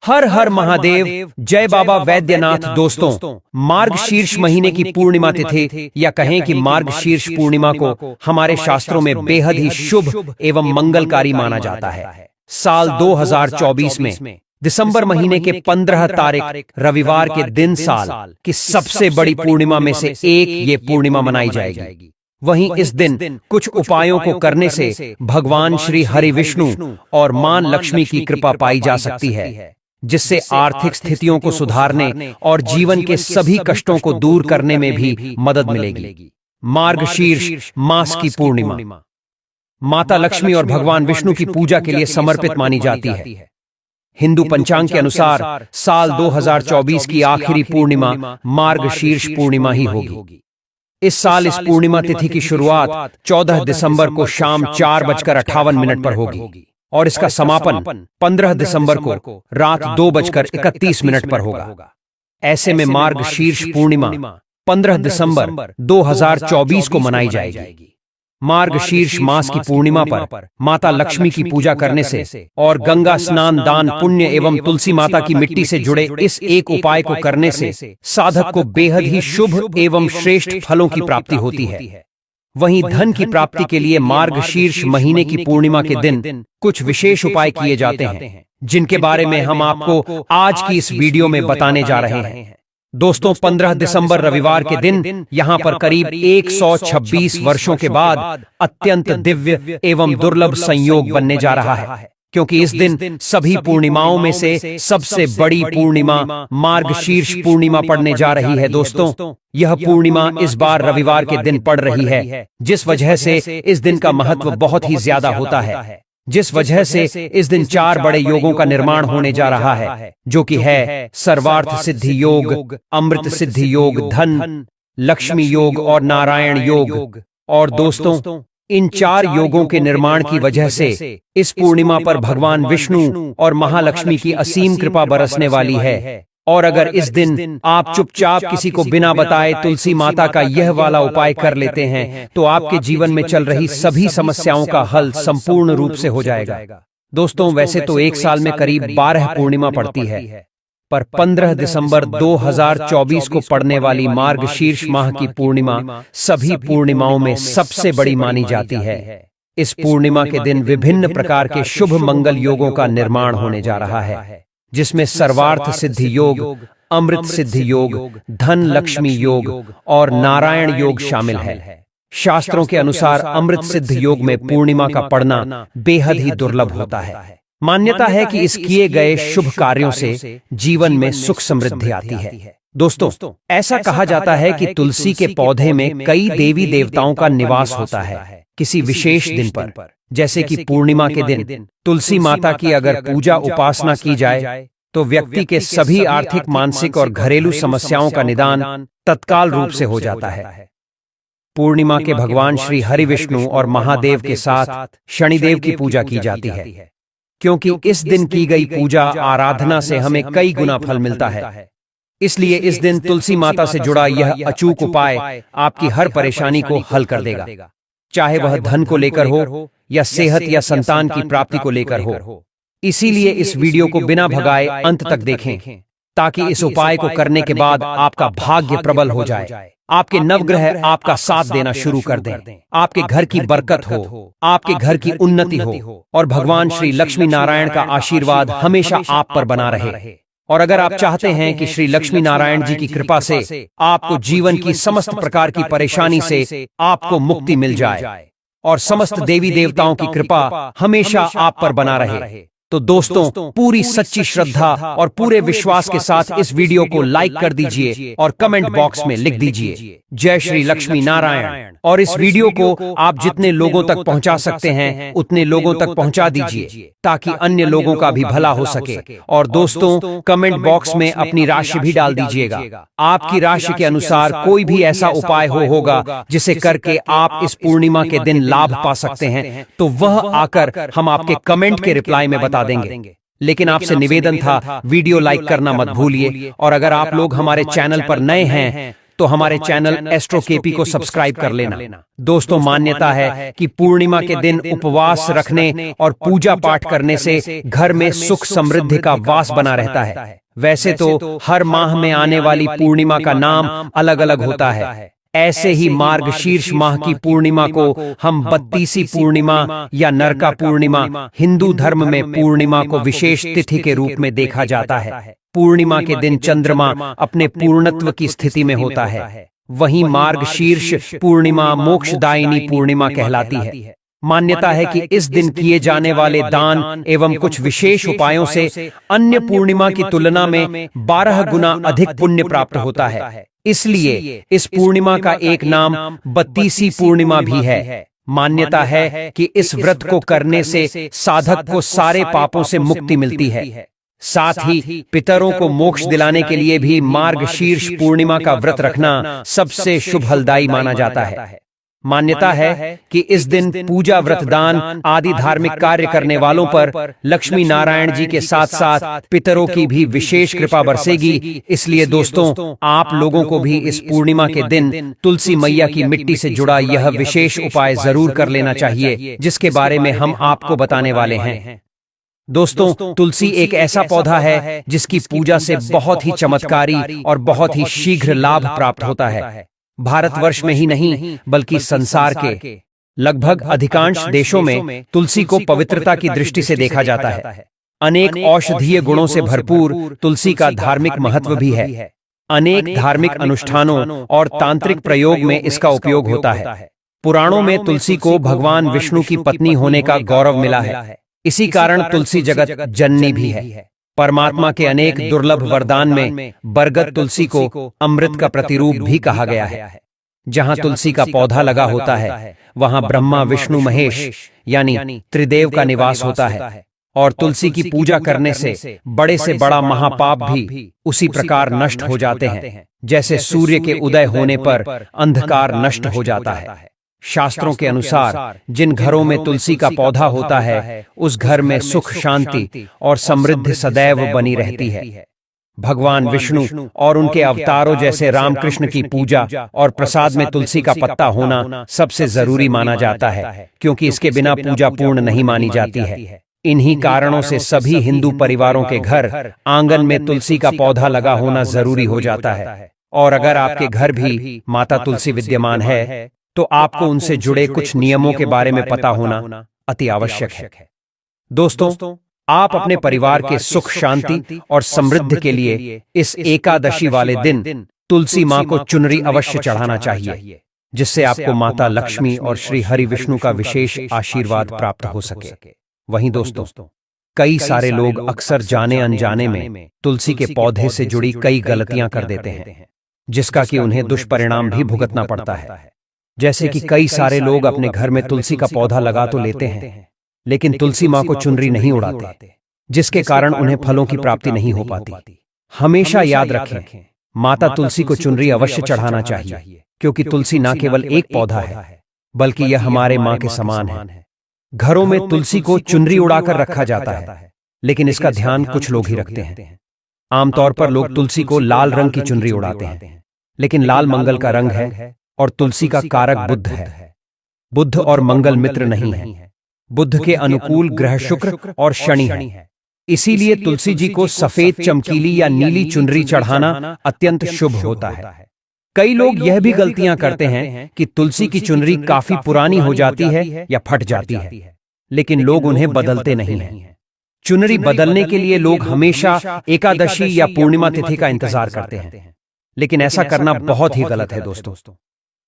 हर हर महादेव, जय बाबा वैद्यनाथ। दोस्तों, मार्गशीर्ष महीने की पूर्णिमा तिथि या कहें कि मार्गशीर्ष पूर्णिमा को हमारे शास्त्रों में बेहद ही शुभ एवं मंगलकारी माना जाता है। साल 2024 में दिसंबर महीने के 15 तारीख रविवार के दिन साल की सबसे बड़ी पूर्णिमा में से एक ये पूर्णिमा मनाई जाएगी। वहीं इस दिन कुछ उपायों को करने से भगवान श्री हरि विष्णु और मां लक्ष्मी की कृपा पाई जा सकती है, जिससे आर्थिक स्थितियों को सुधारने और जीवन के सभी कष्टों को दूर करने में भी मदद मिलेगी। मार्गशीर्ष मास की पूर्णिमा माता लक्ष्मी और भगवान विष्णु की पूजा के लिए समर्पित मानी जाती है। हिंदू पंचांग के अनुसार साल 2024 की आखिरी पूर्णिमा मार्गशीर्ष पूर्णिमा ही होगी। इस साल इस पूर्णिमा तिथि की शुरुआत 14 दिसंबर को शाम 4:58 पर होगी और इसका समापन 15 दिसंबर को रात 2:31 पर होगा। ऐसे में मार्गशीर्ष पूर्णिमा 15 दिसंबर 2024 को मनाई जाएगी। मार्गशीर्ष मास की पूर्णिमा पर माता लक्ष्मी की पूजा करने से और गंगा स्नान, दान पुण्य एवं तुलसी माता की मिट्टी से जुड़े इस एक उपाय को करने से साधक को बेहद ही शुभ एवं श्रेष्ठ फलों की प्राप्ति होती है। वहीं धन की प्राप्ति के लिए मार्गशीर्ष महीने की पूर्णिमा के दिन कुछ विशेष उपाय किए जाते हैं, जिनके बारे में हम आपको आज की इस वीडियो में बताने जा रहे हैं। दोस्तों, 15 दिसंबर रविवार के दिन यहाँ पर करीब 126 वर्षों के बाद अत्यंत दिव्य एवं दुर्लभ संयोग बनने जा रहा है, क्योंकि इस दिन सभी पूर्णिमाओं में से सबसे बड़ी पूर्णिमा मार्गशीर्ष पूर्णिमा पड़ने जा रही है। दोस्तों, यह पूर्णिमा इस बार रविवार के दिन पड़ रही है, जिस वजह से इस दिन का महत्व बहुत ही ज्यादा होता है। जिस वजह से इस दिन 4 बड़े योगों का निर्माण होने जा रहा है, जो कि है सर्वार्थ सिद्धि योग, अमृत सिद्धि योग, धन लक्ष्मी योग और नारायण योग। और दोस्तों, इन 4 योगों के निर्माण की वजह से इस पूर्णिमा पर भगवान विष्णु और महालक्ष्मी की असीम कृपा बरसने वाली है। और अगर इस दिन आप चुपचाप किसी को बिना बताए तुलसी माता का यह वाला उपाय कर लेते हैं, तो आपके जीवन में चल रही सभी समस्याओं का हल संपूर्ण रूप से हो जाएगा। दोस्तों, वैसे तो एक साल में करीब 12 पूर्णिमा पड़ती है, पर 15 दिसंबर 2024 को पड़ने वाली मार्गशीर्ष माह की पूर्णिमा सभी पूर्णिमाओं में सबसे बड़ी मानी जाती है। इस पूर्णिमा के दिन विभिन्न प्रकार के शुभ मंगल योगों का निर्माण होने जा रहा है, जिसमें सर्वार्थ सिद्धि योग, अमृत सिद्धि योग, धन लक्ष्मी योग और नारायण योग शामिल है। शास्त्रों के अनुसार अमृत सिद्ध योग में पूर्णिमा का पड़ना बेहद ही दुर्लभ होता है। मान्यता है कि इस किए गए शुभ कार्यों से जीवन में सुख समृद्धि आती है। दोस्तों, ऐसा कहा जाता है कि तुलसी के पौधे में कई देवी देवताओं का निवास होता है। किसी विशेष दिन पर, जैसे कि पूर्णिमा के दिन, तुलसी माता की अगर पूजा उपासना की जाए तो व्यक्ति के सभी आर्थिक, मानसिक और घरेलू समस्याओं का निदान तत्काल रूप से हो जाता है। पूर्णिमा के भगवान श्री हरि विष्णु और महादेव के साथ शनिदेव की पूजा की जाती है, क्योंकि इस दिन की गई पूजा आराधना से हमें कई गुना फल मिलता है। इसलिए इस दिन तुलसी माता से जुड़ा यह अचूक उपाय आपकी हर परेशानी को हल कर देगा, चाहे वह धन को लेकर हो या सेहत या संतान की प्राप्ति को लेकर हो। इसीलिए इस वीडियो को बिना भगाए अंत तक देखें, ताकि इस उपाय को करने के बाद आपका भाग्य प्रबल हो जाए, आपके नवग्रह आपका साथ देना शुरू कर दें, आपके घर की बरकत हो, आपके घर की उन्नति हो और भगवान श्री लक्ष्मी नारायण का आशीर्वाद हमेशा आप पर बना रहे। और अगर आप चाहते हैं कि श्री लक्ष्मी नारायण जी की कृपा से आपको जीवन की समस्त प्रकार की परेशानी से आपको मुक्ति मिल जाए और समस्त देवी देवताओं की कृपा हमेशा आप पर बना रहे, तो दोस्तों, पूरी सच्ची श्रद्धा और पूरे विश्वास के साथ इस वीडियो को लाइक कर दीजिए और कमेंट बॉक्स में लिख दीजिए जय श्री लक्ष्मी नारायण। और इस वीडियो को आप जितने लोगों तक पहुंचा सकते हैं उतने लोगों तक पहुंचा दीजिए, ताकि अन्य लोगों का भी भला हो सके। और दोस्तों, कमेंट बॉक्स में अपनी राशि भी डाल दीजिएगा। आपकी राशि के अनुसार कोई भी ऐसा उपाय होगा जिसे करके आप इस पूर्णिमा के दिन लाभ पा सकते हैं, तो वह आकर हम आपके कमेंट के रिप्लाई में बता देंगे। लेकिन आपसे निवेदन था, वीडियो लाइक करना मत भूलिए। और अगर आप लोग हमारे चैनल पर नए हैं तो हमारे चैनल एस्ट्रो केपी को सब्सक्राइब कर लेना। दोस्तों, मान्यता है कि पूर्णिमा के दिन उपवास रखने और पूजा पाठ करने से घर में सुख समृद्धि का वास बना रहता है। वैसे तो हर माह में आने वाली पूर्णिमा का नाम अलग अलग होता है। ऐसे ही मार्गशीर्ष माह की पूर्णिमा को हम बत्तीसी पूर्णिमा या नरका पूर्णिमा, हिंदू धर्म में पूर्णिमा को विशेष तिथि के रूप में देखा जाता है। पूर्णिमा के दिन चंद्रमा अपने पूर्णत्व की स्थिति में होता है। वहीं मार्गशीर्ष पूर्णिमा मोक्षदायिनी पूर्णिमा कहलाती है। मान्यता है कि इस दिन किए जाने वाले दान एवं कुछ विशेष उपायों से अन्य पूर्णिमा की तुलना में 12 गुना अधिक पुण्य प्राप्त होता है। इसलिए इस पूर्णिमा का एक नाम बत्तीसी पूर्णिमा भी है। मान्यता है कि इस व्रत को करने से साधक को सारे पापों से मुक्ति मिलती है। साथ ही पितरों को मोक्ष दिलाने के लिए भी मार्गशीर्ष पूर्णिमा का व्रत रखना सबसे शुभ फलदायी माना जाता है। मान्यता है कि इस दिन पूजा, व्रत, दान आदि धार्मिक कार्य करने वालों पर लक्ष्मी नारायण जी के साथ साथ पितरों की भी विशेष कृपा बरसेगी। इसलिए दोस्तों, आप लोगों को भी इस पूर्णिमा के दिन तुलसी मैया की मिट्टी से जुड़ा यह विशेष उपाय जरूर कर लेना चाहिए, जिसके बारे में हम आपको बताने वाले हैं। दोस्तों, तुलसी एक ऐसा पौधा है जिसकी पूजा से बहुत ही चमत्कारी और बहुत ही शीघ्र लाभ प्राप्त होता है। भारतवर्ष में ही नहीं बल्कि संसार के लगभग अधिकांश देशों में तुलसी को पवित्रता की दृष्टि से देखा जाता है। अनेक औषधीय गुणों से भरपूर तुलसी का धार्मिक महत्व भी है। अनेक धार्मिक अनुष्ठानों और तांत्रिक प्रयोग में इसका उपयोग होता है। पुराणों में तुलसी को भगवान विष्णु की पत्नी होने का गौरव मिला है। इसी कारण तुलसी जगत जननी भी है। परमात्मा के अनेक दुर्लभ वरदान में बरगद तुलसी को अमृत का प्रतिरूप भी कहा गया है। जहां तुलसी का पौधा लगा होता है, वहां ब्रह्मा, विष्णु, महेश यानी त्रिदेव का निवास होता है। और तुलसी की पूजा करने से बड़ा महापाप भी उसी प्रकार नष्ट हो जाते हैं, जैसे सूर्य के उदय होने पर अंधकार नष्ट हो जाता है। शास्त्रों के अनुसार जिन घरों में तुलसी का पौधा होता है, उस घर में सुख, शांति और समृद्धि सदैव बनी रहती है। भगवान विष्णु और उनके अवतारों जैसे रामकृष्ण की पूजा और प्रसाद में तुलसी का पत्ता होना सबसे जरूरी माना जाता है, क्योंकि इसके बिना पूजा पूर्ण नहीं मानी जाती है। इन्हीं कारणों से सभी हिंदू परिवारों के घर आंगन में तुलसी का पौधा लगा होना जरूरी हो जाता है। और अगर आपके घर भी माता तुलसी विद्यमान है, तो आपको उनसे जुड़े कुछ नियमों के बारे में पता होना अति आवश्यक है। दोस्तों, आप अपने परिवार के सुख, शांति और समृद्धि के लिए इस एकादशी वाले दिन तुलसी मां को चुनरी अवश्य चढ़ाना चाहिए, जिससे आपको माता लक्ष्मी और श्री हरि विष्णु का विशेष आशीर्वाद प्राप्त हो सके। वहीं दोस्तों, कई सारे लोग अक्सर जाने अनजाने में तुलसी के पौधे से जुड़ी कई गलतियां कर देते हैं, जिसका कि उन्हें दुष्परिणाम भी भुगतना पड़ता है। जैसे कि कई सारे लोग अपने घर में तुलसी का पौधा लगा तो लेते हैं, लेकिन तुलसी मां को चुनरी नहीं उड़ाते, जिसके कारण उन्हें फलों की प्राप्ति नहीं हो पाती। हमेशा याद रखें, माता तुलसी को चुनरी अवश्य चढ़ाना चाहिए, क्योंकि तुलसी न केवल एक पौधा है, बल्कि यह हमारे मां के समान है। घरों में तुलसी को चुनरी उड़ाकर रखा जाता है, लेकिन इसका ध्यान कुछ लोग ही रखते हैं। आमतौर पर लोग तुलसी को लाल रंग की चुनरी उड़ाते हैं, लेकिन लाल मंगल का रंग है और तुलसी का कारक बुध है। बुध और मंगल मित्र नहीं है। बुध के अनुकूल ग्रह शुक्र और शनि है। इसीलिए तुलसी जी को सफेद, चमकीली या नीली चुनरी चढ़ाना अत्यंत शुभ होता है। कई लोग यह भी गलतियां करते हैं कि तुलसी की चुनरी काफी पुरानी हो जाती है या फट जाती है, लेकिन लोग उन्हें बदलते नहीं हैं। चुनरी बदलने के लिए लोग हमेशा एकादशी या पूर्णिमा तिथि का इंतजार करते हैं, लेकिन ऐसा करना बहुत ही गलत है। दोस्तों,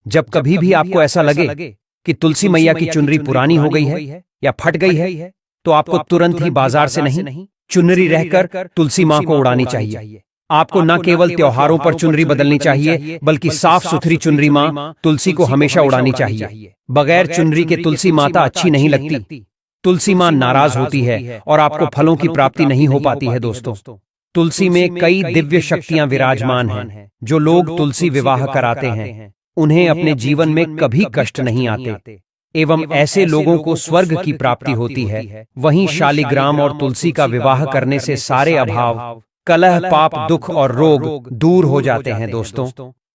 जब कभी भी आपको ऐसा लगे कि तुलसी मैया की चुनरी पुरानी हो गई है या फट गई है, तो आपको तुरंत ही बाजार से नहीं, चुनरी रहकर तुलसी मां को उड़ानी चाहिए। आपको न केवल त्योहारों पर चुनरी बदलनी चाहिए, बल्कि साफ सुथरी चुनरी मां तुलसी को हमेशा उड़ानी चाहिए। बगैर चुनरी के तुलसी माता अच्छी नहीं लगती। तुलसी मां नाराज होती है और आपको फलों की प्राप्ति नहीं हो पाती है। दोस्तों, तुलसी में कई दिव्य शक्तियां विराजमान हैं। जो लोग तुलसी विवाह कराते हैं, उन्हें अपने जीवन में कभी कष्ट नहीं आते एवं ऐसे लोगों को स्वर्ग की प्राप्ति होती है। वहीं शालिग्राम और तुलसी का विवाह करने से सारे अभाव, कलह, पाप, दुख और रोग दूर हो जाते हैं। दोस्तों,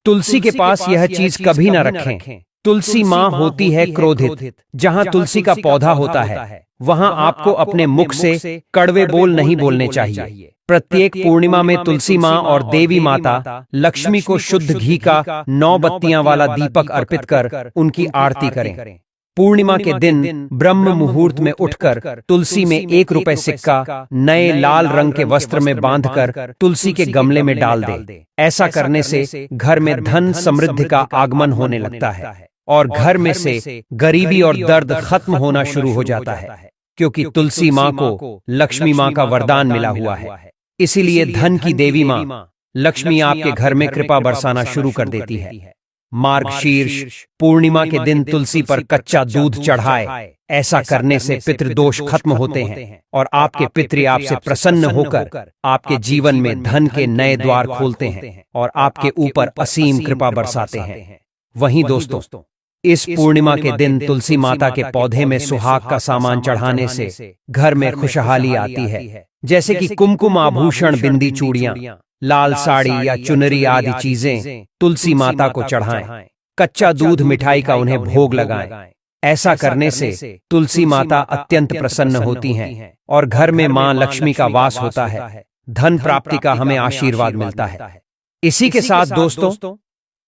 तुलसी के पास यह चीज कभी न रखें। तुलसी माँ होती है क्रोधित। जहाँ तुलसी का पौधा होता है वहाँ आपको अपने मुख से कड़वे बोल नहीं बोलने चाहिए। प्रत्येक पूर्णिमा में तुलसी माँ और देवी माता लक्ष्मी को शुद्ध घी का 9 बत्तियां वाला दीपक अर्पित कर उनकी आरती करें। पूर्णिमा के दिन ब्रह्म मुहूर्त में उठकर तुलसी में 1 रुपए सिक्का नए लाल रंग के वस्त्र में बांधकर तुलसी के गमले में डाल दे। ऐसा करने से घर में धन समृद्धि का आगमन होने लगता है और घर में से गरीबी और दर्द खत्म होना शुरू हो जाता है, क्योंकि तुलसी माँ को लक्ष्मी माँ का वरदान मिला हुआ है। इसीलिए धन की देवी माँ लक्ष्मी आपके घर में कृपा बरसाना शुरू कर देती है। मार्गशीर्ष पूर्णिमा के दिन तुलसी पर कच्चा दूध चढ़ाए। ऐसा करने से पितृदोष खत्म होते हैं और आपके पितृ आपसे प्रसन्न होकर आपके जीवन में धन के नए द्वार खोलते हैं और आपके ऊपर असीम कृपा बरसाते हैं। वहीं दोस्तों, इस पूर्णिमा के दिन तुलसी माता के पौधे में सुहाग का सामान चढ़ाने से घर में खुशहाली आती है, जैसे कि कुमकुम आभूषण, बिंदी, चूड़ियां, लाल साड़ी या चुनरी आदि चीजें तुलसी माता को चढ़ाएं। कच्चा दूध, मिठाई का उन्हें भोग लगाएं। ऐसा करने से तुलसी माता अत्यंत प्रसन्न होती हैं और घर में मां लक्ष्मी का वास होता है। धन प्राप्ति का हमें आशीर्वाद मिलता है। इसी के साथ दोस्तों,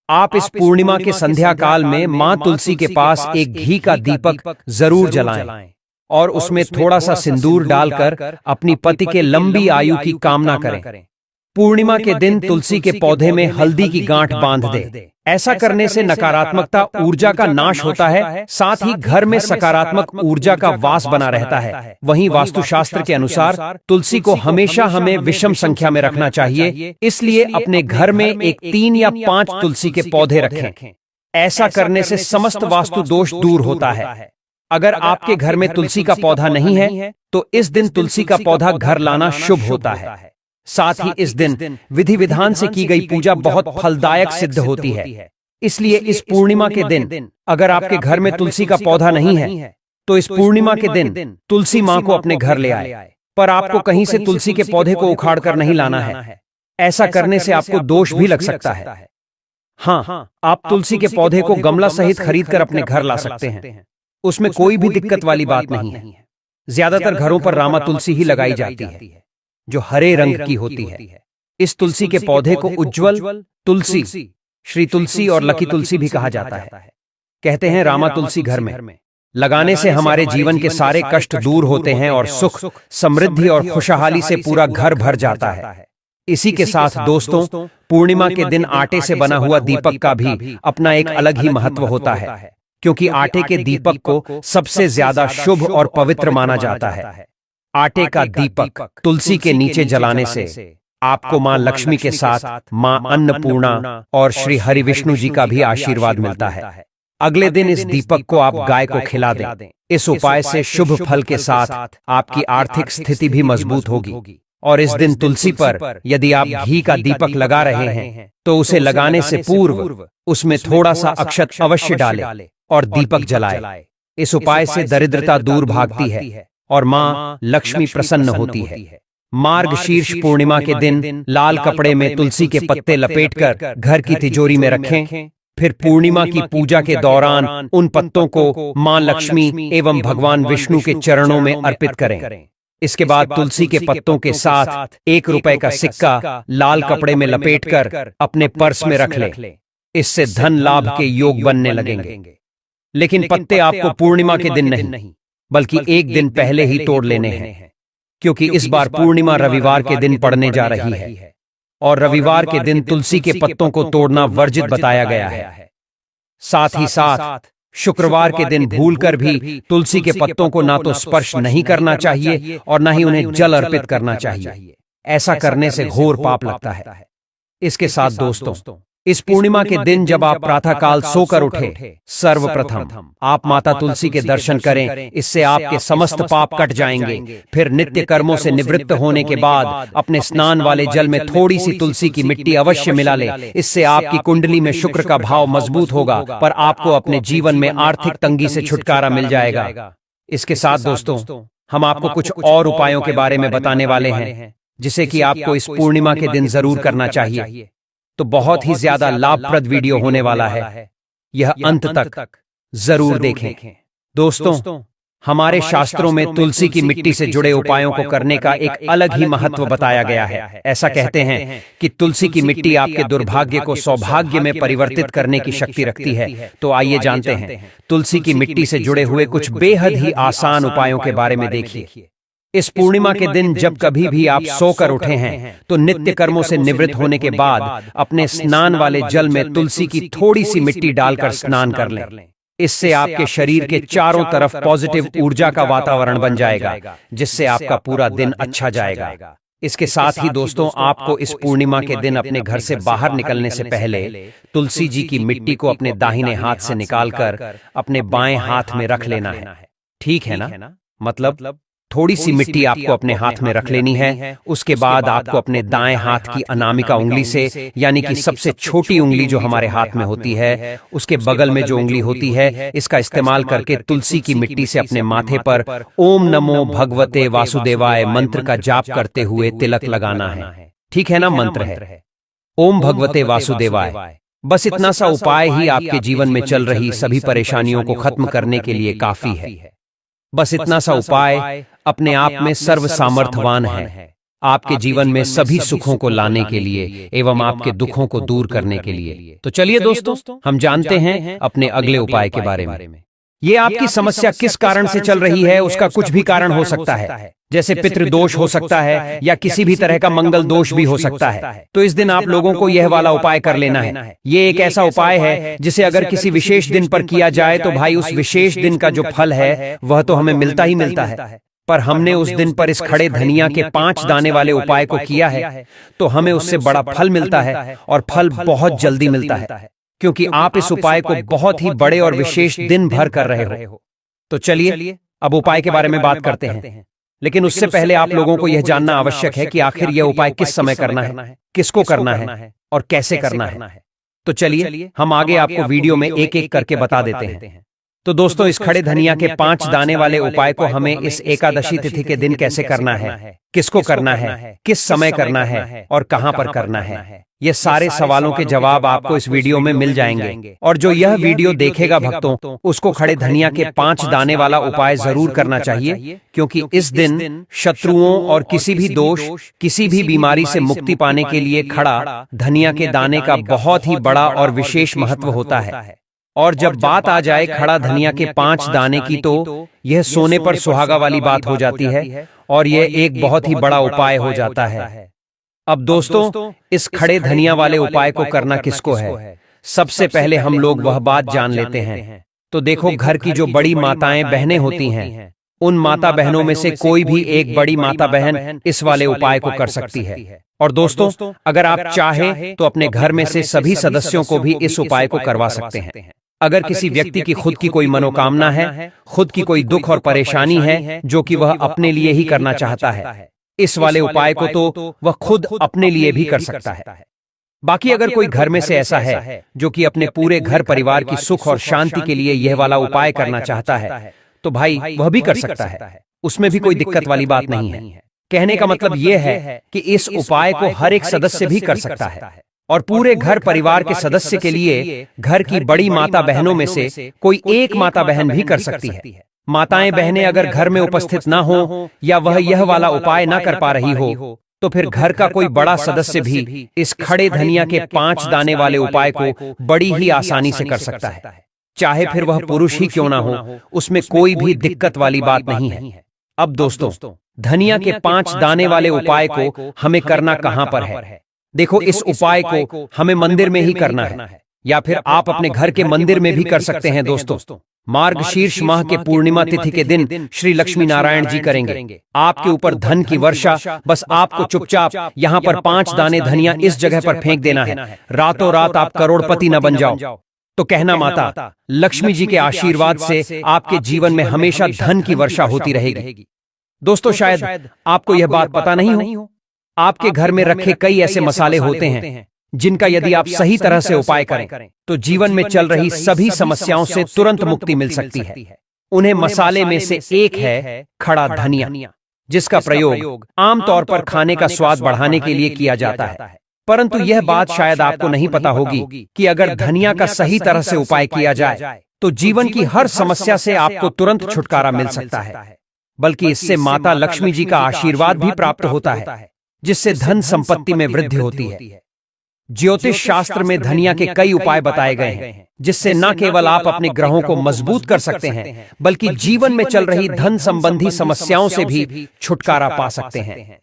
आप इस पूर्णिमा के संध्या काल में मां तुलसी के पास एक घी का दीपक जरूर जलाएं और उसमें थोड़ा सा सिंदूर डालकर अपनी पति के लंबी आयु की कामना करें। पूर्णिमा के दिन तुलसी के पौधे में हल्दी की गांठ बांध दे। ऐसा करने से नकारात्मकता ऊर्जा का नाश होता है, साथ ही घर में सकारात्मक ऊर्जा का वास बना रहता है। वहीं वास्तुशास्त्र के अनुसार तुलसी को हमेशा हमें विषम संख्या में रखना चाहिए, इसलिए अपने घर में एक 3 या 5 तुलसी के पौधे रखें। ऐसा करने से समस्त वास्तु दोष दूर होता है। अगर आपके घर में तुलसी का पौधा नहीं है तो इस दिन तुलसी का पौधा घर लाना शुभ होता है। साथ ही इस दिन विधि विधान से की गई पूजा बहुत फलदायक सिद्ध होती है। इसलिए इस पूर्णिमा के दिन अगर आपके घर में तुलसी का पौधा नहीं है तो इस पूर्णिमा के दिन तुलसी माँ को अपने घर ले आए। पर आपको कहीं से तुलसी के पौधे को उखाड़ कर नहीं लाना है। ऐसा करने से आपको दोष भी लग सकता है। हाँ, आप तुलसी के पौधे को गमला सहित खरीद कर अपने घर ला सकते हैं। उसमें कोई भी दिक्कत वाली बात नहीं है। ज्यादातर घरों पर रामा तुलसी ही लगाई जाती है, जो हरे रंग की होती है। इस तुलसी के पौधे को उज्ज्वल तुलसी, श्री तुलसी और लकी तुलसी भी कहा जाता है। कहते हैं रामा तुलसी घर में लगाने से हमारे जीवन के सारे कष्ट दूर होते हैं और सुख, समृद्धि और खुशहाली से पूरा घर भर जाता है। इसी के साथ दोस्तों, पूर्णिमा के दिन आटे से बना हुआ दीपक का भी अपना एक अलग ही महत्व होता है, क्योंकि आटे के दीपक को सबसे ज्यादा शुभ और पवित्र माना जाता है। आटे का दीपक तुलसी के नीचे जलाने से आपको मां लक्ष्मी के साथ मां अन्नपूर्णा और श्री हरि विष्णु जी का भी आशीर्वाद मिलता है। अगले दिन इस दीपक को आप गाय को खिला दें। इस उपाय से शुभ फल के साथ आपकी आर्थिक स्थिति भी मजबूत होगी। और इस दिन तुलसी पर यदि आप घी का दीपक लगा रहे हैं तो उसे लगाने से पूर्व उसमें थोड़ा सा अक्षत अवश्य डालें और दीपक जलाएं। इस उपाय से दरिद्रता दूर भागती है और मां लक्ष्मी प्रसन्न होती है। मार्गशीर्ष पूर्णिमा के दिन लाल कपड़े में तुलसी के पत्ते लपेटकर घर की तिजोरी में रखें। फिर पूर्णिमा की पूजा के दौरान उन पत्तों को मां लक्ष्मी एवं भगवान विष्णु के चरणों में अर्पित करें। इसके बाद तुलसी के पत्तों के साथ 1 रुपए का सिक्का लाल कपड़े में लपेटकर अपने पर्स में रख लें। इससे धन लाभ के योग बनने लगेंगे। लेकिन पत्ते आपको पूर्णिमा के दिन नहीं बल्कि एक दिन पहले ही तोड़ लेने हैं, क्योंकि इस बार पूर्णिमा रविवार के दिन पड़ने जा रही है और रविवार के दिन तुलसी के पत्तों को तोड़ना वर्जित बताया गया है। साथ ही साथ शुक्रवार के दिन भूलकर भी तुलसी के पत्तों को ना तो स्पर्श नहीं करना चाहिए और ना ही उन्हें जल अर्पित करना चाहिए। ऐसा करने से घोर पाप लगता है। इसके साथ दोस्तों, इस पूर्णिमा के दिन जब आप प्रातःकाल सोकर उठे, सर्वप्रथम आप माता तुलसी के दर्शन करें। इससे आपके समस्त पाप कट जाएंगे। फिर नित्य कर्मों से निवृत्त होने के बाद अपने स्नान वाले जल में थोड़ी सी तुलसी की मिट्टी अवश्य मिला लें। इससे आपकी कुंडली में शुक्र का भाव मजबूत होगा, पर आपको अपने जीवन में आर्थिक तंगी से छुटकारा मिल जाएगा। इसके साथ दोस्तों, हम आपको कुछ और उपायों के बारे में बताने वाले हैं, जिसे कि आपको इस पूर्णिमा के दिन जरूर करना चाहिए। तो बहुत ही ज्यादा लाभप्रद वीडियो होने वाला है। यह अंत तक जरूर देखें। दोस्तों, हमारे शास्त्रों में तुलसी की मिट्टी से जुड़े उपायों को करने का एक अलग ही महत्व बताया गया है। ऐसा कहते हैं कि तुलसी की मिट्टी आपके दुर्भाग्य को सौभाग्य में परिवर्तित करने की शक्ति रखती है। तो आइए जानते हैं तुलसी की मिट्टी से जुड़े हुए कुछ बेहद ही आसान उपायों के बारे में। देखिए, इस पूर्णिमा के दिन जब कभी भी आप सोकर उठे हैं तो नित्य कर्मों से निवृत्त होने के बाद अपने स्नान वाले जल में तुलसी की थोड़ी सी मिट्टी डालकर स्नान कर लें। इससे आपके शरीर के चारों तरफ पॉजिटिव ऊर्जा का वातावरण बन जाएगा, जिससे आपका पूरा दिन अच्छा जाएगा। इसके साथ ही दोस्तों, आपको इस पूर्णिमा के दिन अपने घर से बाहर निकलने से पहले तुलसी जी की मिट्टी को अपने दाहिने हाथ से निकालकर अपने बाएं हाथ में रख लेना है। ठीक है ना? मतलब थोड़ी सी मिट्टी आपको अपने हाथ में रख लेनी है। उसके बाद आपको अपने दाएं हाथ की अनामिका उंगली से, यानी कि सबसे छोटी उंगली जो हमारे हाथ में होती है, उसके बगल में जो उंगली होती है, इसका इस्तेमाल करके तुलसी की मिट्टी से अपने माथे पर ओम नमो भगवते वासुदेवाय मंत्र का जाप करते हुए तिलक लगाना है। ठीक है ना? मंत्र है ओम भगवते वासुदेवाय। बस इतना सा उपाय ही आपके जीवन में चल रही सभी परेशानियों को खत्म करने के लिए काफी है। बस इतना सा उपाय अपने आप में सर्व सामर्थ्यवान है, आपके जीवन में सभी सुखों को लाने के लिए एवं आपके दुखों को दूर करने के लिए। तो चलिए दोस्तों, हम जानते हैं अपने अगले उपाय के बारे में। ये आपकी समस्या किस कारण से चल रही है, उसका कुछ भी कारण हो सकता है। जैसे पितृदोष हो सकता है या किसी भी तरह का मंगल दोष भी हो सकता है। तो इस दिन आप लोगों को यह वाला उपाय कर लेना है। ये एक ऐसा उपाय है जिसे अगर किसी विशेष दिन पर किया जाए तो भाई उस विशेष दिन का जो फल है वह तो हमें मिलता ही मिलता है। पर हमने उस दिन पर इस खड़े धनिया के 5 दाने वाले उपाय को किया है तो हमें उससे बड़ा फल मिलता है, और फल बहुत जल्दी मिलता है, क्योंकि आप इस उपाय को बहुत ही बड़े और विशेष दिन भर कर रहे हो। तो चलिए अब उपाय के बारे में बात करते हैं। लेकिन उससे पहले आप लोगों को यह जानना आवश्यक है कि आखिर यह उपाय किस समय करना है, किसको करना है और कैसे करना है। तो चलिए हम आगे आपको वीडियो में एक एक करके बता देते हैं। तो दोस्तों, इस खड़े धनिया के 5 दाने वाले उपाय को हमें इस एकादशी तिथि के दिन कैसे करना है, किसको करना है, किस समय करना है और कहां पर करना है, ये सारे सवालों के जवाब आपको इस वीडियो में मिल जाएंगे। और जो यह वीडियो देखेगा भक्तों, उसको खड़े धनिया के 5 दाने वाला उपाय जरूर करना चाहिए, क्योंकि इस दिन शत्रुओं और किसी भी दोष, किसी भी बीमारी से मुक्ति पाने के लिए खड़ा धनिया के दाने का बहुत ही बड़ा और विशेष महत्व होता है। और जब बात आ जाए खड़ा धनिया के 5 दाने की, तो यह सोने पर सुहागा वाली बात हो जाती है और यह एक बहुत ही बड़ा उपाय हो जाता है। अब दोस्तों, इस खड़े धनिया वाले उपाय को करना किसको है, सबसे पहले हम लोग वह बात जान लेते हैं। तो देखो, घर की जो बड़ी माताएं बहनें होती हैं, उन माता बहनों में से कोई भी एक बड़ी माता बहन इस वाले उपाय को कर सकती है। और दोस्तों, अगर आप चाहें तो अपने घर में से सभी सदस्यों को भी इस उपाय को करवा सकते हैं। अगर किसी व्यक्ति की खुद की कोई मनोकामना है, खुद की कोई दुख और परेशानी है जो कि वह अपने लिए ही करना चाहता है, इस वाले उपाय को तो वह खुद अपने लिए भी कर सकता है। बाकी अगर कोई घर में से ऐसा है जो कि अपने पूरे घर परिवार की सुख और शांति के लिए यह वाला उपाय करना चाहता है, तो भाई वह भी कर सकता है, उसमें भी कोई दिक्कत वाली बात नहीं है। कहने का मतलब यह है कि इस उपाय को हर एक सदस्य भी कर सकता है, और पूरे घर परिवार के सदस्य के लिए घर की बड़ी माता बहनों में से कोई एक माता बहन भी कर सकती है। माताएं बहनें अगर घर में उपस्थित ना हो या वह यह वाला उपाय ना कर पा रही हो, तो फिर घर का कोई बड़ा सदस्य भी इस खड़े धनिया के 5 दाने वाले उपाय को बड़ी ही आसानी से कर सकता है। चाहे फिर वह पुरुष ही क्यों ना हो, उसमें कोई भी दिक्कत वाली बात नहीं है। अब दोस्तों, धनिया के 5 दाने वाले उपाय को हमें करना कहां पर है? देखो, इस उपाय को हमें मंदिर में ही करना है, या फिर आप अपने घर के मंदिर में भी कर सकते हैं। दोस्तों, मार्गशीर्ष माह के पूर्णिमा तिथि के दिन श्री लक्ष्मी नारायण जी करेंगे आपके ऊपर धन की वर्षा। बस आपको चुपचाप यहाँ पर 5 दाने धनिया इस जगह पर फेंक देना है। रातों रात आप करोड़पति न बन जाओ, तो कहना माता लक्ष्मी जी के आशीर्वाद से आपके जीवन में हमेशा धन की वर्षा होती रहेगी। दोस्तों, शायद आपको यह बात पता नहीं हो, आपके घर में रखे कई ऐसे मसाले होते हैं जिनका यदि आप सही तरह से उपाय करें तो जीवन में चल रही सभी समस्याओं से तुरंत मुक्ति मिल सकती है। उन्हें मसाले में से एक है खड़ा धनिया, जिसका प्रयोग आमतौर पर खाने का स्वाद बढ़ाने के लिए किया जाता है। परंतु यह बात शायद आपको नहीं पता होगी कि अगर धनिया का सही तरह से उपाय किया जाए तो जीवन की हर समस्या से आपको तुरंत छुटकारा मिल सकता है, बल्कि इससे माता लक्ष्मी जी का आशीर्वाद भी प्राप्त होता है, जिससे धन संपत्ति में वृद्धि होती है। ज्योतिष शास्त्र में धनिया के कई उपाय बताए गए हैं, जिससे न केवल आप अपने ग्रहों को मजबूत कर सकते हैं, बल्कि जीवन में चल रही धन संबंधी समस्याओं से भी छुटकारा पा सकते हैं।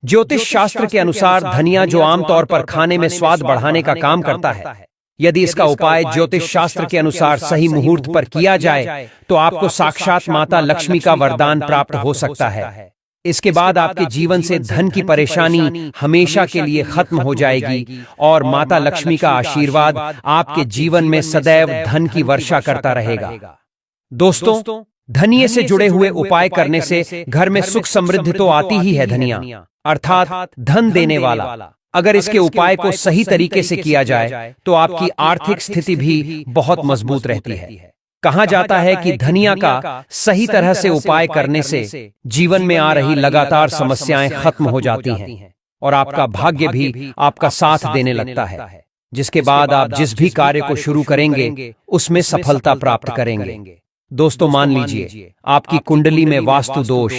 ज्योतिष शास्त्र के अनुसार धनिया, जो आमतौर पर खाने में स्वाद बढ़ाने का काम करता है, यदि इसका उपाय ज्योतिष शास्त्र के अनुसार सही मुहूर्त पर किया जाए तो आपको साक्षात माता लक्ष्मी का वरदान प्राप्त हो सकता है। इसके बाद आपके जीवन से धन की परेशानी हमेशा के लिए खत्म हो जाएगी और माता लक्ष्मी का आशीर्वाद आपके जीवन में सदैव धन की वर्षा करता रहेगा। दोस्तों, धनिये से जुड़े हुए उपाय करने से घर में सुख समृद्धि तो आती ही है। धनिया अर्थात धन देने वाला, अगर इसके उपाय को सही तरीके से किया जाए तो आपकी आर्थिक स्थिति भी बहुत मजबूत रहती है। कहा जाता है कि धनिया का सही तरह से उपाय करने से जीवन में आ रही लगातार समस्याएं खत्म हो जाती हैं और आपका भाग्य भी आपका साथ देने लगता है, जिसके बाद आप जिस भी कार्य को शुरू करेंगे उसमें सफलता प्राप्त करेंगे। दोस्तों, मान लीजिए आपकी कुंडली में वास्तु दोष,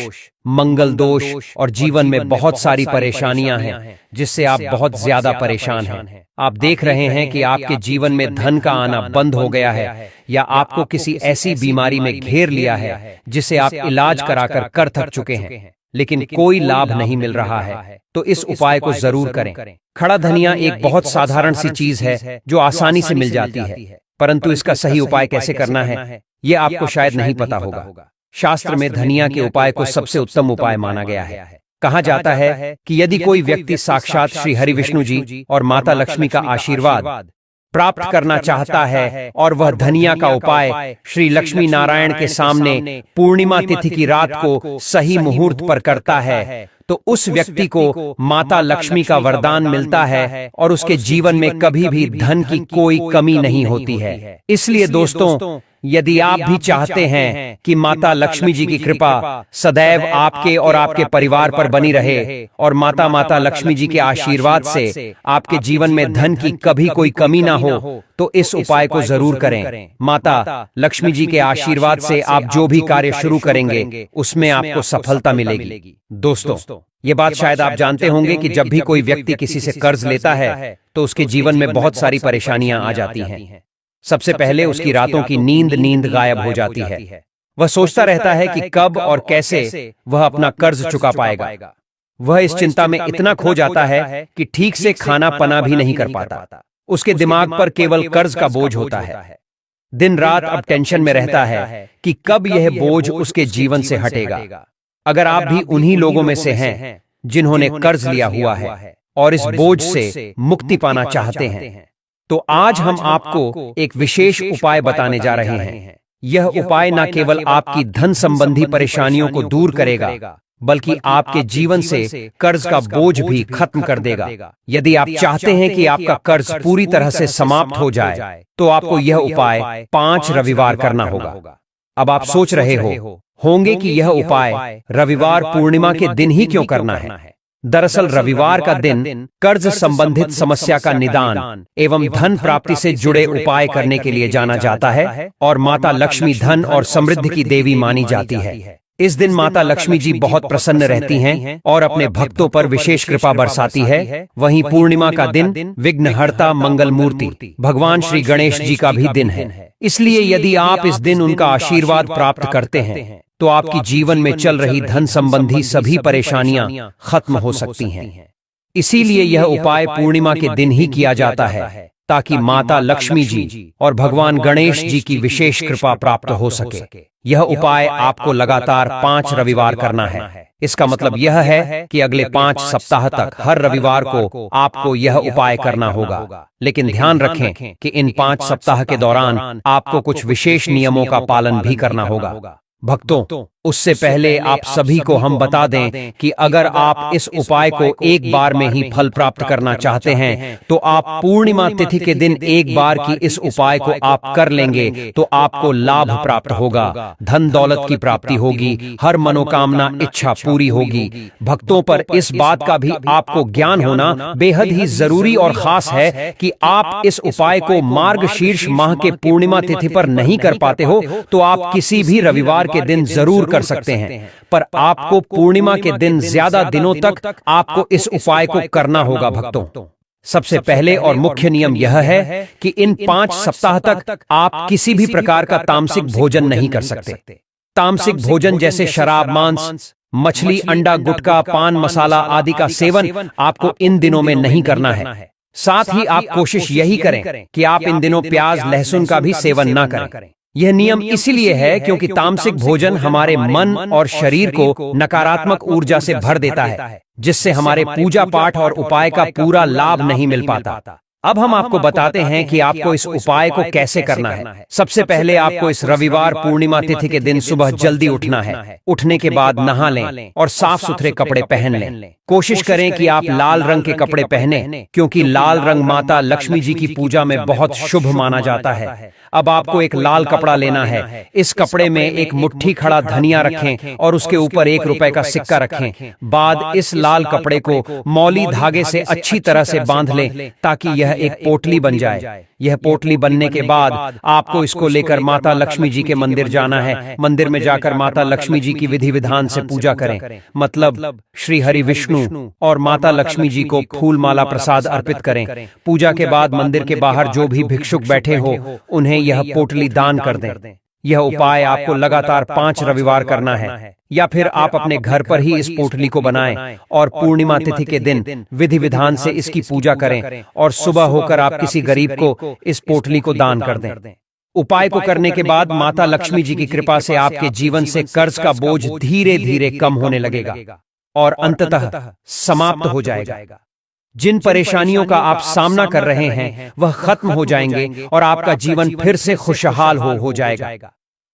मंगल दोष और जीवन में बहुत सारी परेशानियां हैं, जिससे आप बहुत ज्यादा परेशान हैं। आप देख रहे हैं कि आपके जीवन में धन का आना बंद हो गया है, या आपको किसी ऐसी बीमारी में घेर लिया है जिसे आप इलाज कराकर कर थक चुके हैं, लेकिन कोई लाभ नहीं मिल रहा है, तो इस उपाय को जरूर करें। खड़ा धनिया एक बहुत साधारण सी चीज है जो आसानी से मिल जाती है, परंतु इसका सही उपाय कैसे करना है ये आपको शायद नहीं पता होगा। शास्त्र में धनिया के उपाय को सबसे उत्तम उपाय माना गया है। कहा जाता है कि यदि कोई व्यक्ति साक्षात श्री हरि विष्णु जी और माता लक्ष्मी का आशीर्वाद प्राप्त करना चाहता है और वह धनिया का उपाय श्री लक्ष्मी नारायण के सामने पूर्णिमा तिथि की रात को सही मुहूर्त पर करता है, तो उस व्यक्ति को माता लक्ष्मी का वरदान मिलता है और उसके जीवन में कभी भी धन की कोई कमी नहीं होती है। इसलिए दोस्तों, यदि आप भी चाहते हैं कि माता लक्ष्मी जी की कृपा सदैव आपके और आपके परिवार पर बनी रहे और माता लक्ष्मी जी के आशीर्वाद से आपके जीवन में धन की कभी कोई कमी ना हो, तो इस उपाय को जरूर करें। माता लक्ष्मी जी के आशीर्वाद से आप जो भी कार्य शुरू करेंगे उसमें आपको सफलता मिलेगी। दोस्तों, ये बात शायद आप जानते होंगे कि जब भी कोई व्यक्ति किसी से कर्ज लेता है तो उसके जीवन में बहुत सारी परेशानियां आ जाती हैं। सबसे पहले उसकी रातों की नींद गायब हो जाती है। वह सोचता रहता है कि कब और कैसे वह अपना कर्ज चुका पाएगा। वह इस चिंता में इतना खो जाता है कि ठीक से खाना पना भी नहीं कर पाता। उसके दिमाग पर केवल कर्ज का बोझ होता है। दिन रात अब टेंशन में रहता है कि कब यह बोझ उसके जीवन से हटेगा। अगर आप भी उन्हीं लोगों में से हैं जिन्होंने कर्ज लिया हुआ है और इस बोझ से मुक्ति पाना चाहते हैं, तो आज हम आपको एक विशेष उपाय बताने जा रहे हैं। यह उपाय न केवल आपकी धन संबंधी परेशानियों को दूर करेगा, बल्कि आपके जीवन से कर्ज का बोझ भी खत्म कर देगा। यदि आप चाहते हैं कि आपका कर्ज पूरी तरह से समाप्त हो जाए, तो आपको यह उपाय 5 रविवार करना होगा। अब आप सोच रहे होंगे कि यह उपाय रविवार पूर्णिमा के दिन ही क्यों करना है। दरअसल रविवार का दिन कर्ज संबंधित समस्या का निदान एवं धन प्राप्ति से जुड़े उपाय करने के लिए जाना जाता है और माता लक्ष्मी धन और समृद्धि की देवी मानी जाती है। इस दिन माता लक्ष्मी जी बहुत प्रसन्न रहती हैं और अपने भक्तों पर विशेष कृपा बरसाती है। वहीं पूर्णिमा का दिन विघ्नहर्ता मंगल मूर्ति भगवान श्री गणेश जी का भी दिन है। इसलिए यदि आप इस दिन उनका आशीर्वाद प्राप्त करते हैं तो आपकी जीवन में चल रही धन संबंधी सभी परेशानियां खत्म हो सकती हैं। इसीलिए यह उपाय पूर्णिमा के दिन ही किया जाता है, ताकि माता लक्ष्मी जी और भगवान गणेश जी की विशेष कृपा प्राप्त हो सके। यह उपाय आपको लगातार 5 रविवार करना है। इसका मतलब यह है कि अगले 5 सप्ताह तक हर रविवार को आपको यह उपाय करना होगा। लेकिन ध्यान रखें कि इन 5 सप्ताह के दौरान आपको कुछ विशेष नियमों का पालन भी करना होगा। भक्तों, उससे पहले आप सभी को हम बता दें कि अगर आप इस उपाय को एक बार में ही फल प्राप्त करना चाहते हैं तो आप पूर्णिमा तिथि के दिन एक बार की इस उपाय को आप कर लेंगे तो आपको लाभ प्राप्त होगा, धन दौलत की प्राप्ति होगी, हर मनोकामना इच्छा पूरी होगी। भक्तों पर इस बात का भी आपको ज्ञान होना बेहद ही जरूरी और खास है कि आप इस उपाय को मार्गशीर्ष माह के पूर्णिमा तिथि पर नहीं कर पाते हो तो आप किसी भी रविवार के दिन जरूर कर सकते हैं, पर आपको पूर्णिमा के दिन ज्यादा दिनों तक आपको इस उपाय को करना होगा। भक्तों, सबसे पहले और मुख्य नियम यह है कि इन 5 सप्ताह तक आप किसी भी प्रकार का तामसिक भोजन नहीं कर सकते। तामसिक भोजन जैसे शराब, मांस, मछली, अंडा, गुटखा, पान मसाला आदि का सेवन आपको इन दिनों में नहीं करना है। साथ ही आप कोशिश यही करें कि आप इन दिनों प्याज, लहसुन का भी सेवन ना करें। यह नियम इसलिए है क्योंकि तामसिक भोजन हमारे मन और शरीर को नकारात्मक ऊर्जा से भर देता है, जिससे हमारे पूजा पाठ और उपाय का पूरा लाभ नहीं मिल पाता। अब हम आपको बताते हैं कि आपको इस उपाय को कैसे करना है। सबसे पहले आपको इस रविवार पूर्णिमा तिथि के दिन सुबह जल्दी उठना है। उठने के बाद नहा लें और साफ सुथरे कपड़े पहन लें। कोशिश करें कि आप लाल रंग के कपड़े पहने, क्योंकि लाल रंग माता लक्ष्मी जी की पूजा में बहुत शुभ माना जाता है। अब आपको एक लाल कपड़ा लेना है। इस कपड़े में एक मुट्ठी खड़ा धनिया रखें और उसके ऊपर 1 रुपए का सिक्का रखें। बाद इस लाल कपड़े को मौली धागे से अच्छी तरह से बांध लें ताकि यह एक पोटली बन जाए। यह पोटली बनने के बाद आपको इसको लेकर माता लक्ष्मी जी के मंदिर जाना है। मंदिर में जाकर माता लक्ष्मी जी की विधि विधान से पूजा करें, मतलब श्री हरि विष्णु और माता लक्ष्मी जी को फूल माला प्रसाद अर्पित करें। पूजा के बाद मंदिर के बाहर जो भी भिक्षुक बैठे हो उन्हें यह पोटली दान कर दें। यह उपाय आपको लगातार 5 रविवार करना है, या फिर आप अपने घर पर ही इस पोटली को बनाएं और पूर्णिमा तिथि के दिन विधि विधान से इसकी पूजा करें और सुबह होकर आप किसी गरीब को इस पोटली को दान कर दें। उपाय को करने के बाद माता लक्ष्मी जी की कृपा से आपके जीवन से कर्ज का बोझ धीरे धीरे कम होने लगेगा और अंततः समाप्त हो जाएगा। जिन परेशानियों का आप सामना कर रहे हैं वह खत्म हो जाएंगे और आपका जीवन फिर से खुशहाल हो जाएगा।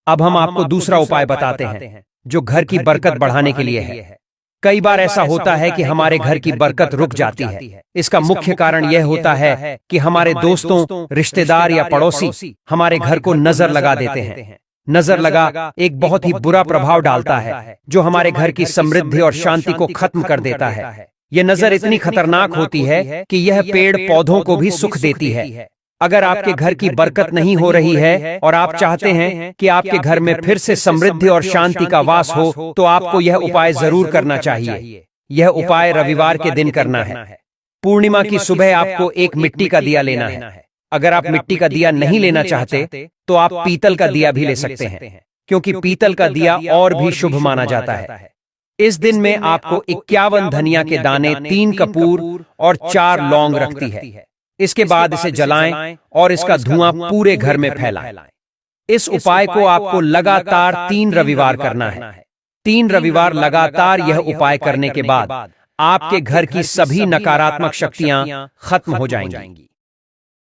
अब हम आपको दूसरा उपाय बताते हैं जो घर की बरकत बढ़ाने के लिए है। कई बार ऐसा होता है कि हमारे घर की बरकत रुक जाती है। इसका मुख्य कारण यह होता है कि हमारे दोस्तों, रिश्तेदार या पड़ोसी हमारे घर को नजर लगा देते हैं। नजर लगा एक बहुत ही बुरा प्रभाव डालता है जो हमारे घर की समृद्धि और शांति को खत्म कर देता है। यह नजर इतनी खतरनाक होती है कि यह पेड़ पौधों को भी सुख देती है। अगर आपके घर की बरकत नहीं हो रही है और आप चाहते हैं कि आपके घर में फिर से समृद्धि और शांति का वास हो तो आपको यह उपाय जरूर करना चाहिए। यह उपाय रविवार के दिन करना है। पूर्णिमा की सुबह आपको एक मिट्टी का दिया लेना है। अगर आप मिट्टी का दिया नहीं लेना चाहते तो आप पीतल का दिया भी ले सकते हैं, क्योंकि पीतल का दिया और भी शुभ माना जाता है। इस दिन में आपको 51 धनिया के दाने, 3 कपूर और 4 लौंग रखती है। इसके बाद इसे जलाएं और इसका धुआं पूरे घर में फैलाएं। इस उपाय को आपको लगातार 3 रविवार करना है। 3 रविवार लगातार यह उपाय करने के बाद आपके घर की सभी नकारात्मक शक्तियां खत्म हो जाएंगी।